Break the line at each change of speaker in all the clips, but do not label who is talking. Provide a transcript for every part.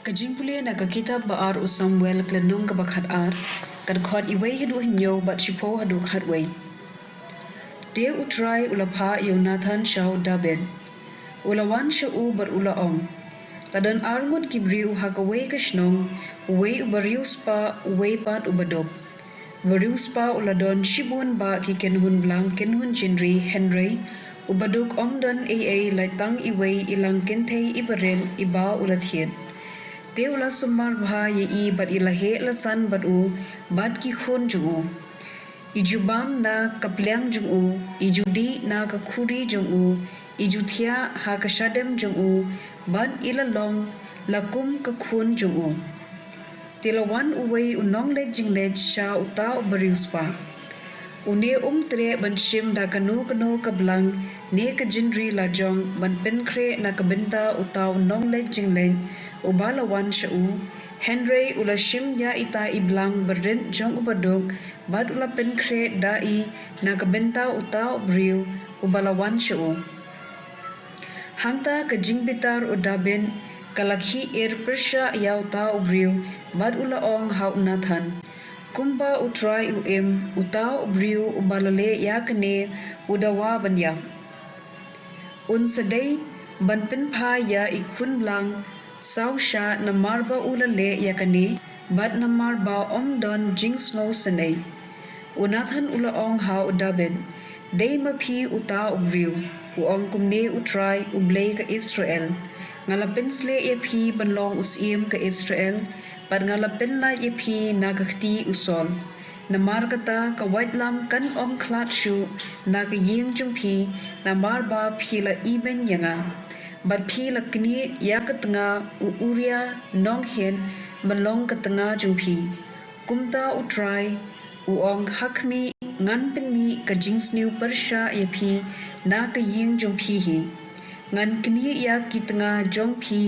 Kajingpule na kitab baar u Samuel klenong kabakhat ar kad khot iway hadu hinyo bat shipo hadu khatway. De utray ulapha Jonathan shaw David. Ulawan shau bar ulaong. Ladan arngot kibri uhakaway kashnong uway ubarius pa uway pat ubadok. Barius pa uladon shibun ba ki kenhun blang kenhun jinri Henry ubadok omdon AA laitang iway ilang kentay ibaren iba ulathiet. Te ula sumar bha ye I bat ilahe lasan bat u bat ki khun jungu. Ijubam na kaplyang jungu, ijudi na kakuri jungu, ijuthia ha kashadem jungu, bat ilalong lakum kakhun jungu. Tilawan uway unong le jinglej sha uta ubariuspa. Une tre ban shim da kanu kablang ne ka jinri la jong ban penkre na kabenta uta unong le jinglej ubalawan shau Henry ula shim ya ita iblang berden jong ubadok bad ula penkre dai na kabenta uta ubriu ubalawan shau hangta ka jingbitar udaben kalakhi persha ya uta ubriu bad ula ong Nathan kumba utrai uta ubriu ubalale yakne udawa banya unsadai ban penpa ya ikun blang Sausha na marba ulale yakani bat na marba omdon jingsno sanay. Unathan ulaong hao David. Day mapi uta ubriu. Uong kumne utray Blei ka Israel. Ngalapin sle yapi banlong usim ka Israel. Bat ngalapin la yapi nagakti usol. Na margata ka waitlam kan klat shu na ka ying jumpi na marba pila iben yanga. Bat phi lakni ya katanga uria nong hen malong katanga jungphi kumta utrai uong hakmi ngan penmi ka jingsniu persha yapi na ka ying jungphi hi ngan kni ya kitanga jongphi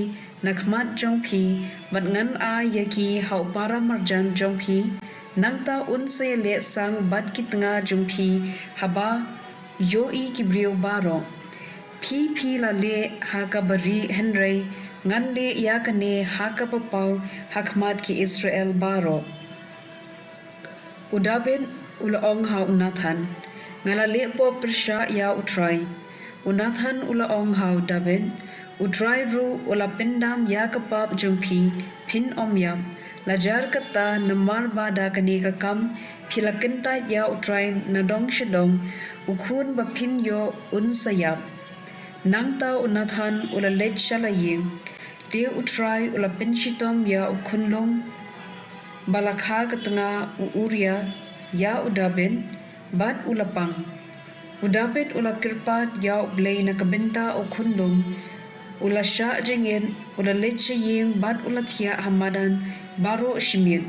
nakmat jongphi bat ngan a yaki hau para marjan jongphi nangta unse le sang bat kitanga jungphi haba yoi kibriu baro Pi la le haka bari Henry ngan le yakane haka papau hakmat ki Israel baro. Udabin ulaong ha Unathan ngala le po persha ya utray. Unathan ulaong ha David utray ru ula pendam ya kapap jungpi pin omyam lajar kata namar bada kani kakam pilakenta ya utray nadong shedong ukun bapin yo unsayap. Nangta Unathan ula led shalaying, te utray ula penshitom ya ukunlong, balakha katanga uuria ya udaben, bat ulapang. Udabet ula kirpat ya Blei na kabenta ukunlong, ula sya jengin, ula led shaying bat ula thia hamadan baro shimit.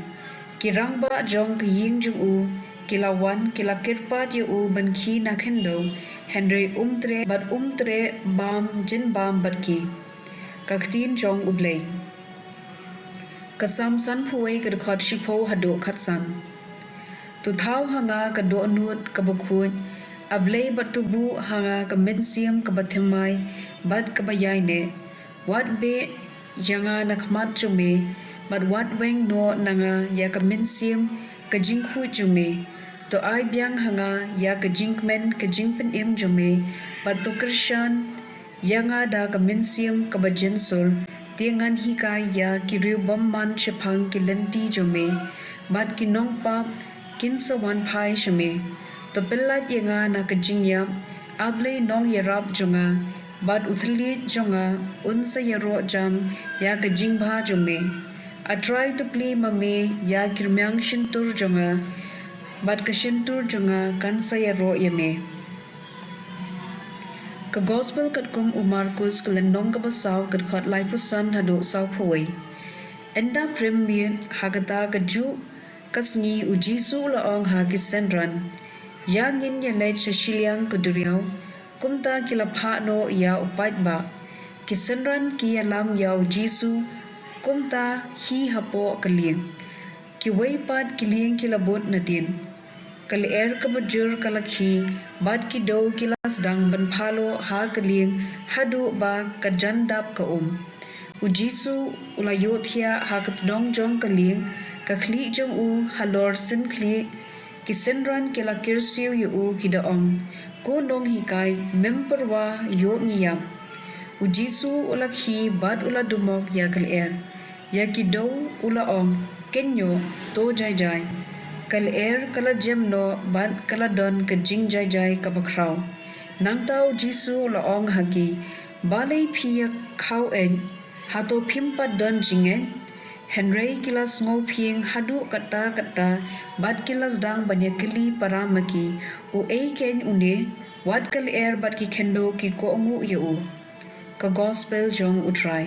Kirangba jong kiying jung kilawan kila kirpat yu banki na kendo, Henry umtre bam jin bam badki ktien jong Blei kasam san phuai kad khot shipo hado khatsan tu thau hanga ka do nut ka bakhun Blei batubu hanga ka mensiam ka bathemai bad ka bayai ne wat be yanga nakmat chume bad wat weng no nanga ya ka mensiam ka jingkhu chume to ai biang hanga ya ka jingmen ka jingpen jume bat to krishan yanga da ka mensiam ka bajensol tiangan hikai ya ki riubam man chepang ki lenti jume bat ki nongpa kinsa wan phai shame to pellat yanga na ka jingyam Blei nong yarap jonga bat uthli jonga unsa yaro jam ya ka jingbha jume I try to play mame ya kirmyang shintur jonga bat kashintur jonga kansa yaro yame ka gospel kat kum Marcus kalendong ka basaw kat khot lai pusan hado saw phoi enda premien hagata ka ju kasngi u Jisu laong ha kisendran yangin ya lech shiliang kuduriaw kumta kilapha no ya upat ba kisendran ki alam ya u Jisu kumta hi hapo kaling ki weipat kiling kilabot na din kali ka bajur kalakhi bad ki do kilas dang ban phalo ha kaling hadu ba ka jandap ka Ujisu ula yothia hakat dong jong kaling ka kli jong u halor sin kli kisenran kila kirsiu yu u kidaong ko nong hikai memperwa yo ngiyam. Ujisu ula khi bad ula dumok ya kaler ya kido ula ong kenyo to jai jai kaler kala jemno bad kala don ka jing jai jai ka bakraw nang tau jisu ula ong hagi balai pia kau en hato pimpa don jingen Henry kilas ngau pieng hadu kata bad kilas dang banyak keli para maki u ken une wat kaler bad ki kendo ki ko ngu yu ka gospel jong utrai